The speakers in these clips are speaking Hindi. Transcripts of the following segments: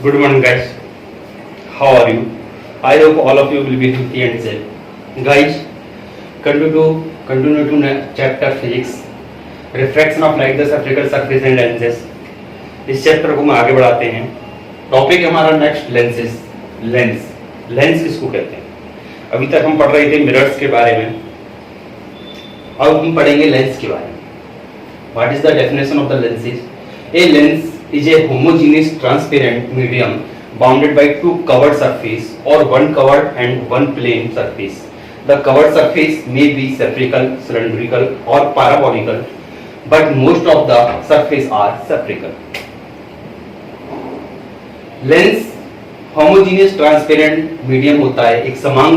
Good morning, guys. How are you? I hope all of you will be healthy and safe. Guys, continue to chapter physics. Refraction of light, the spherical surface and lenses. इस चैप्टर को हम आगे बढ़ाते हैं. टॉपिक हमारा नेक्स्ट लेंसेस. लेंस किसको कहते हैं? अभी तक हम पढ़ रहे थे मिरर्स के बारे में. अब हम पढ़ेंगे लेंस के बारे में. What is the definition of the lenses? A lens is a homogeneous transparent medium bounded by two covered surface or one covered and one plane surface. The covered surface may be spherical, cylindrical or parabolical, but most of the surface are spherical. Lens homogeneous transparent medium होता है, एक समांग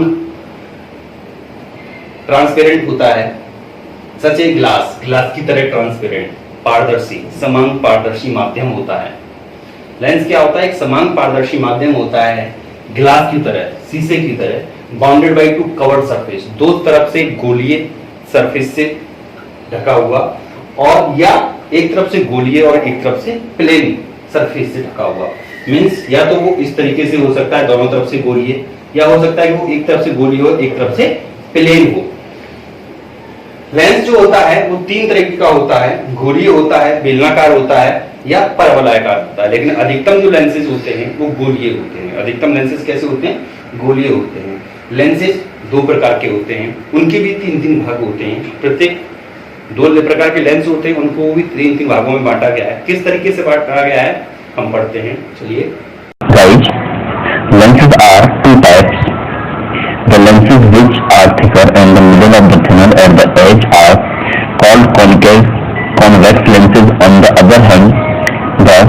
ट्रांसपेरेंट होता है, सच ए ग्लास की तरह ट्रांसपेरेंट, पारदर्शी, समांग पारदर्शी माध्यम होता है. लेंस क्या होता है? एक समांग पारदर्शी माध्यम होता है, ग्लास की तरह, शीशे की तरह, bounded by two curved surface, दो तरफ से गोलीय सरफेस से ढका हुआ, और या एक तरफ से गोलीय और एक तरफ से प्लेन सरफेस से ढका हुआ. मींस या तो वो इस तरीके से हो सकता है, दोनों तरफ से गोलीय, या हो सकता है कि वो एक तरफ से गोलीय हो, एक तरफ से प्लेन हो. लेंस जो होता है वो तीन तरीके का होता है, गोलीय होता है, बेलनाकार होता है, या परवलयाकार होता है. लेकिन अधिकतम जो लेंसेज होते हैं वो गोलीय होते हैं. अधिकतम लेंसेज कैसे होते हैं? गोलीय होते हैं. लेंसेज दो प्रकार के होते हैं, उनके भी तीन भाग होते हैं. प्रत्येक दो प्रकार के लेंस होते हैं, उनको भी तीन भागों में बांटा गया है. किस तरीके से बांटा गया है हम पढ़ते हैं. चलिए. Guys, lenses are two types. The lenses which are thicker and the middle of the thinner at the edge are called concave, convex lenses. On the other hand, the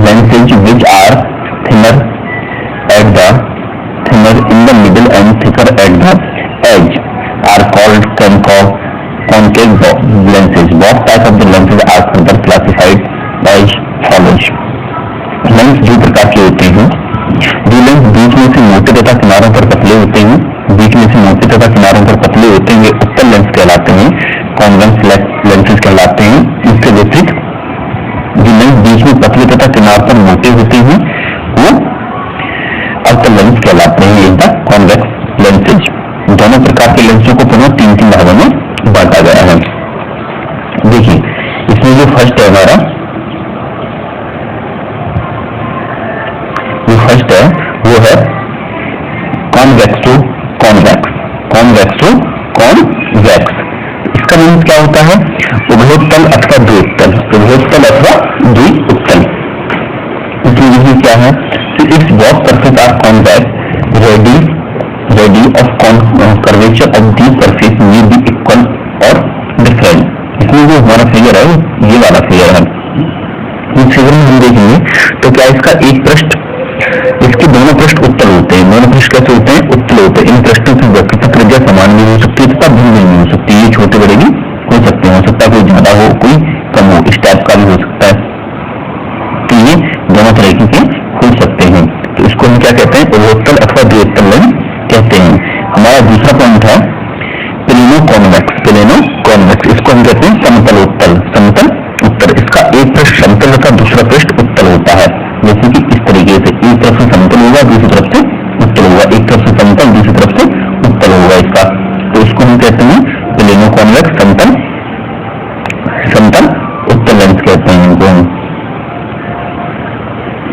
lenses which are thinner in the middle and thicker at the edge are called concave lenses. Both types of the lenses are further classified as follows. Lens दो प्रकार के होते हैं. जो लेंस बीच में से मोटे तथा किनारों पर पतले होते हैं, बीच में से मोटे तथा किनारों पर पतले होते हैं, वे उत्तल लेंस कहलाते हैं, कॉन्वेक्स लेंसेज कहलाते हैं. इसके विपरीत जो लेंस बीच में पतले तथा किनार पर मोटे होते हैं वो अवतल लेंस कहलाते हैं, इन द कॉन्वेक्स लेंसेज. दोनों प्रकार के लेंसों को पुनः तीन भागों में बांटा गया है. देखिए इसमें जो फर्स्ट है हमारा, फर्स्ट है वो है कॉन्वेक्स टू कॉन्वेक्स. इसका मीन्स क्या होता है? उभयोत्तल अथवा द्विउत्तल. इसकी विधि क्या है? It's both surface are convex, radii of curvature of the surface may be equal और डिफरेंट. इसमें जो हमारा फिगर है ये वाला फिगर है. इस फिगर में हम देखेंगे तो क्या इसका एक पृष्ठ, इसके दोनों पृष्ठ उत्तल होते हैं. दोनों पृष्ठ कैसे होते हैं? उत्तल होते हैं. इन पृष्ठों की वक्रता त्रिज्या समान भी हो सकती है तथा भिन्न नहीं हो सकती. ये छोटे बड़े भी हो सकते हैं, हो सकता है कोई ज्यादा हो कोई कम हो, इस टाइप का भी हो सकता है. तो ये दोनों तरीके के हो सकते हैं. तो इसको हम क्या कहते हैं? उभयोत्तल अथवा द्विउत्तल लेंस कहते हैं. हमारा दूसरा पॉइंट है प्लेनो कॉन्वेक्स. इसको हम कहते हैं समतल उत्तल. इसका एक पृष्ठ समतल तथा दूसरा पृष्ठ उत्तल होता है. जैसे कि इस तरीके से एक तरफ से समतल होगा, दूसरी तरफ से उत्तल होगा, एक तरफ से समतल, दूसरी तरफ से उत्तल होगा इसका. तो इसको हम कहते हैं प्लेनो कॉन्वेक्स, समतल उत्तल लेंस कहते हैं इनको हम.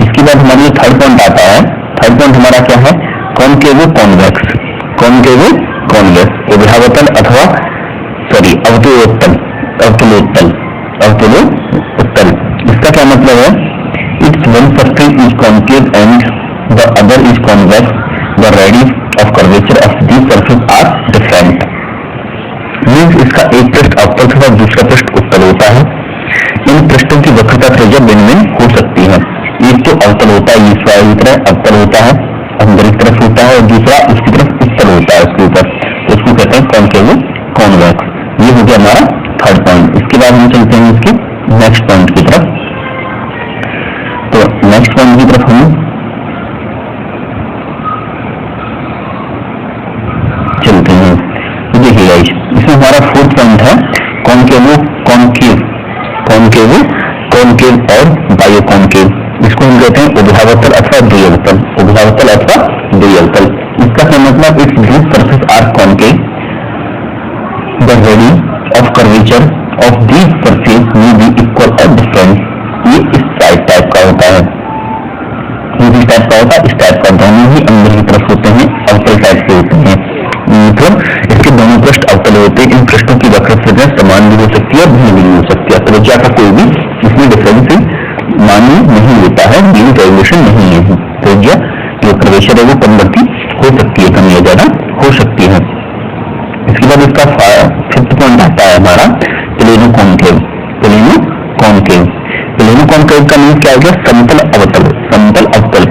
इसके बाद हमारा थर्ड पॉइंट आता है. थर्ड पॉइंट हमारा क्या है? Concave convex. उभयावतल अथवा अवतलोत्तल. इसका क्या मतलब है? Its one surface is concave and the other is convex. The radius of curvature of these surfaces are different. Means इसका एक पृष्ठ अवतल तथा दूसरा पृष्ठ उत्तल होता है. इन पृष्ठों की वक्रता त्रिज्या भिन्न हो सकती है. एक तो अवतल होता है, ये स्वाभाविक की तरह अवतल होता है, अंदर की तरफ होता है, और दूसरा उसकी तरफ उत्तल होता है उसके ऊपर. उसको कहते हैं कॉन्केव कॉन्वेक्स. ये हो गया हमारा थर्ड पॉइंट. इसके बाद हम चलते हैं इसके नेक्स्ट पॉइंट की तरफ. तो नेक्स्ट पॉइंट की तरफ हम चलते हैं. देखिए इसमें हमारा फोर्थ पॉइंट है कॉन्केव और बायो कॉन्केव. इसको हम कहते हैं उभयावतल अथवा द्विअवतल, उभयावतल अथवा द्विअवतल। इसका क्या मतलब, it's root surface are concave, the radii of curvature of these surface may be equal और डिफरेंट। ये इस टाइप का होता है, इस टाइप का होता है, इस टाइप का दोनों ही अंदर की तरफ होते हैं, अवतल टाइप के होते हैं, मतलब इसके दोनों पृष्ठ अवतल होते हैं। इन पृष्ठों की वक्रता समान भी हो सकती है और भिन्न भी हो सकती है। त्रिज्या का कोई भी इसमें डिफरेंस मान्य नहीं होता है, मीन रेवोल्यूशन नहीं है। त्रिज्या जो कर्वेचर है वो कमवर्ती हो सकती है, कम या ज्यादा हो सकती है। इसके बाद इसका फिफ्थ पॉइंट आता है हमारा plano concave. Plano concave, plano concave का मीन क्या हो गया, समतल अवतल, समतल अवतल।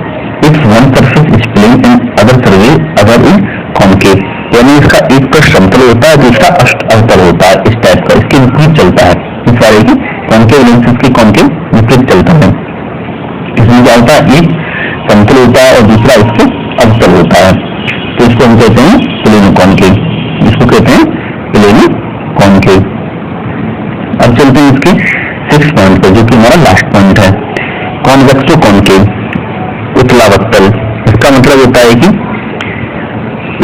It's one surface is plane and other is concave, यानी इसका एक पृष्ठ समतल होता है, दूसरा अष्ट अवतल होता है, इस टाइप का, इसके विपरीत चलता है। इस वाले की कॉनकेव लेंसेज की कॉनकेव विपरीत चलता है। इसमें क्या होता है, एक समतल होता है और दूसरा इसके अवतल होता है, तो इसको हम कहते हैं प्लेनो कॉनकेव, इसको कहते हैं प्लेनो कॉनकेव। अब चलते हैं इसके 6 पॉइंट पर, जो कि हमारा लास्ट पॉइंट है, कॉन्वेक्सो कॉनकेव, उत्तलावत्तल। इसका मतलब होता है कि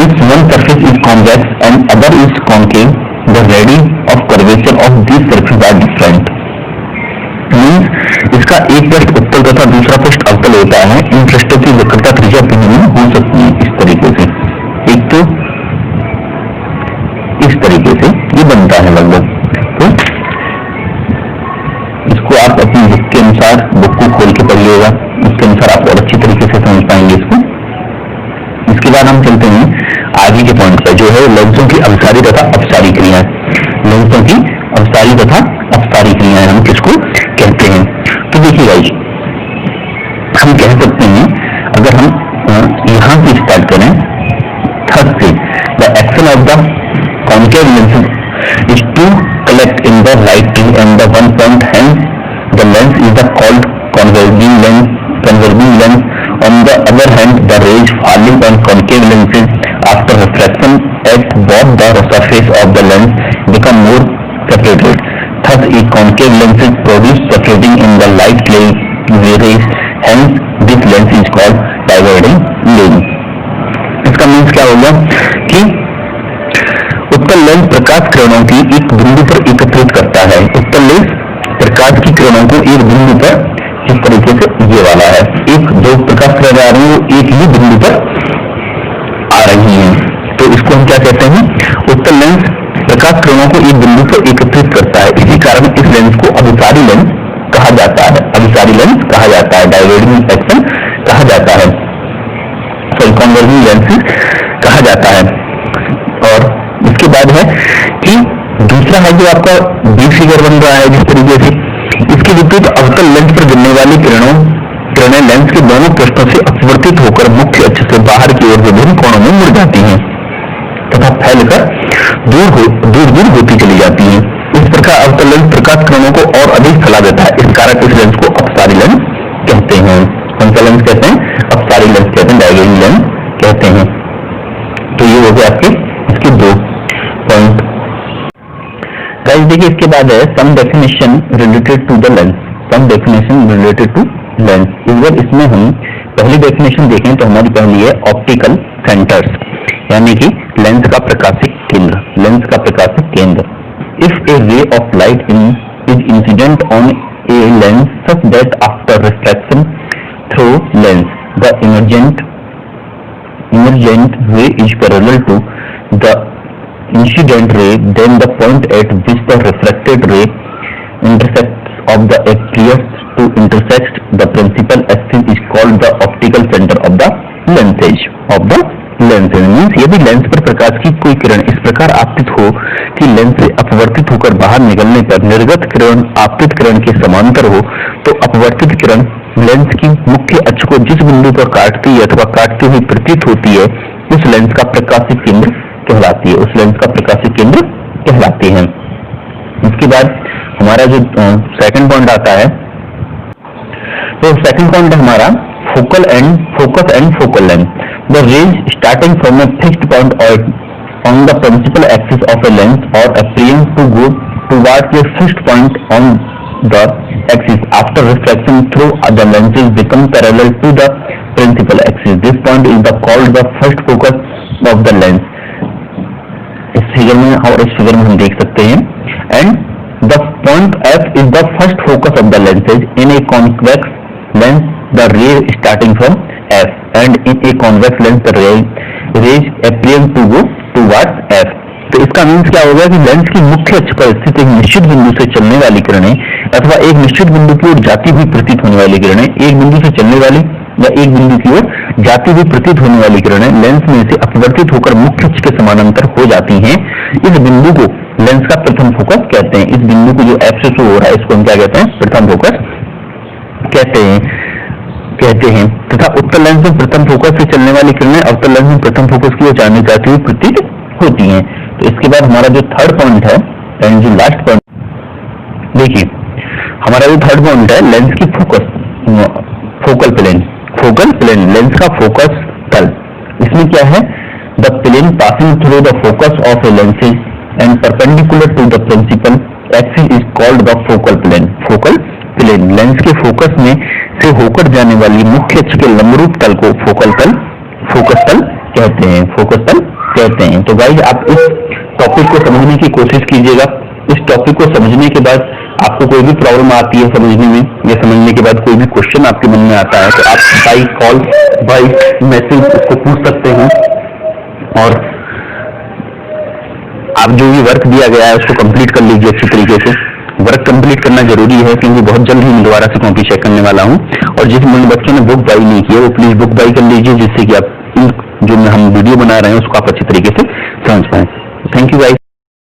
if one surface is convex and other is concave, the radii of curvature of this surface are different. Means इसका एक पृष्ठ उत्तल तथा दूसरा पृष्ठ अवतल होता है। इन पृष्ठों की वक्रता त्रिज्या भिन्न हो सकती है, इस तरीके से, एक तो इस तरीके से ये बनता है लगभग। तो इसको आप अपनी बुक के अनुसार, बुक को खोल के पढ़िएगा, उसके अनुसार आप और अच्छी तरीके से समझ पाएंगे इसको। इसके बाद हम चलते हैं आगे के पॉइंट पर, जो है लेंसों की अवसारी तथा अपसारी क्रियाएं। लेंसों की अवसारी तथा अपसारी क्रियाएं हम किसको कहते हैं, तो देखिए गाइस, हम कह सकते हैं, अगर हम यहां से स्टार्ट करें थर्ड से, the action of the concave lens is to collect in the right ray and the one point, hence the lens is the called converging lens. On the other hand, the rays falling on concave lenses after refraction at both the surface of the lens become more separated. Thus, a concave lens is produced separating in the light rays. Hence, this lens is called diverging lens. इसका मीन्स क्या होगा कि उत्तल लेंस प्रकाश किरणों की एक बिंदु पर एकत्रित करता है। उत्तल लेंस प्रकाश की किरणों को एक बिंदु पर, इस तरीके से ये वाला है, एक जो प्रकाश किरण आ रही है वो एक ही बिंदु पर आ रही है, तो इसको हम क्या कहते हैं, उत्तल लेंस प्रकाश किरणों को एक बिंदु पर एकत्रित करता है। इसी कारण इस लेंस को अभिसारी लेंस कहा जाता है, अभिसारी लेंस कहा जाता है, डाइवर्जिंग एक्शन कहा जाता है, सॉरी कन्वर्जिंग लेंस कहा जाता है। और इसके बाद है कि दूसरा है जो आपका बी फिगर बन रहा है जिस तरीके से, इसके विपरीत अवतल लेंस पर गिरने वाली किरणें लेंस के दोनों पृष्ठों से अपवर्तित होकर मुख्य अक्ष से बाहर की ओर विभिन्न कोणों में मुड़ जाती हैं तथा फैलकर दूर होती चली जाती हैं। इस प्रकार अवतल लेंस प्रकाश किरणों को और अधिक फैला देता है। इस कारण इस लेंस को अपसारी लेंस कहते हैं। कौन सा लेंस कहते हैं, अपसारी लेंस कहते हैं, डाइवर्जिंग लेंस कहते हैं। तो ये हो गए आपके इसके 2 पॉइंट। गाइस देखिए इसके बाद है some definition related to the lens, some definition related to lens. इसमें हम पहली डेफिनेशन देखें तो हमारी पहली है ऑप्टिकल सेंटर्स, यानी कि लेंस का प्रकाशिक केंद्र, लेंस का प्रकाशिक केंद्र। If A ray of light is incident on a lens such that after reflection through lens the emergent ray is parallel to the incident ray, then the point at which the refracted ray intersects of the appears to intersect the principal axis is called the optical center of the lensage of the lenses। Means यदि लेंस पर प्रकाश की कोई किरण इस प्रकार आपतित हो कि लेंस से अपवर्तित होकर बाहर निकलने पर निर्गत किरण आपतित किरण के समांतर हो, तो अपवर्तित किरण लेंस की मुख्य अक्ष को जिस बिंदु पर काटती है अथवा काटती हुई प्रतीत होती है उस लेंस का प्रकाशिक केंद्र कहलाती है, उस लेंस का प्रकाशिक केंद्र कहलाते हैं। इसके बाद हमारा जो सेकंड पॉइंट आता है, तो सेकंड पॉइंट है हमारा focus and focal length. The rays starting from a fixed point on the principal axis of a lens और appearing to go towards a fixed point on the axis after refraction through the lenses become parallel to the principal axis. This point is called the first focus of the lens. इस फिगर में और इस फिगर में हम देख सकते हैं. And the point F is the first focus of the lenses in a convex lens. The ray starting from F, and in a convex lens the rays appear to go towards F. तो इसका मीन्स क्या होगा कि लेंस की मुख्य अक्ष पर स्थित एक निश्चित बिंदु से चलने वाली किरणें अथवा एक निश्चित बिंदु की ओर जाती हुई प्रतीत होने वाली किरणें, एक बिंदु से चलने वाली या एक बिंदु की ओर जाती हुई प्रतीत होने वाली किरणें लेंस में से अपवर्तित होकर मुख्य अक्ष के समानांतर हो जाती हैं. इस बिंदु को लेंस का प्रथम फोकस कहते हैं. इस बिंदु को जो एफ से शो हो रहा है इसको हम क्या कहते हैं? प्रथम फोकस कहते हैं. तथा उत्तल लेंस में प्रथम फोकस से चलने वाली किरणें अवतल लेंस में प्रथम फोकस की ओर जाने जाती हुई प्रतीत होती हैं. तो इसके बाद हमारा जो थर्ड पॉइंट है एंड जो लास्ट पॉइंट, देखिए हमारा जो थर्ड पॉइंट है लेंस की फोकल प्लेन लेंस का फोकस तल. इसमें क्या है? The plane passing through the focus of a lenses and perpendicular to the principal axis is called the focal plane. Lens के फोकस में से होकर जाने वाली मुख्य अक्ष के लंबरूप तल को फोकस तल कहते हैं. तो गाइस आप इस टॉपिक को समझने की कोशिश कीजिएगा. इस टॉपिक को समझने के बाद आपको कोई भी प्रॉब्लम आती है समझने में या समझने के बाद कोई भी क्वेश्चन आपके मन में आता है तो आप बाई कॉल बाई मैसेज उसको पूछ सकते हैं. और आप जो भी वर्क दिया गया है उसको कंप्लीट कर लीजिए अच्छी तरीके से. वर्क कंप्लीट करना जरूरी है क्योंकि बहुत जल्द ही मैं दोबारा से कॉपी चेक करने वाला हूं. और जिस बच्चे ने बुक बाई नहीं किया वो प्लीज बुक बाई कर लीजिए जिससे कि आप जो हम वीडियो बना रहे हैं उसको आप अच्छी तरीके से समझ पाए. Thank you guys.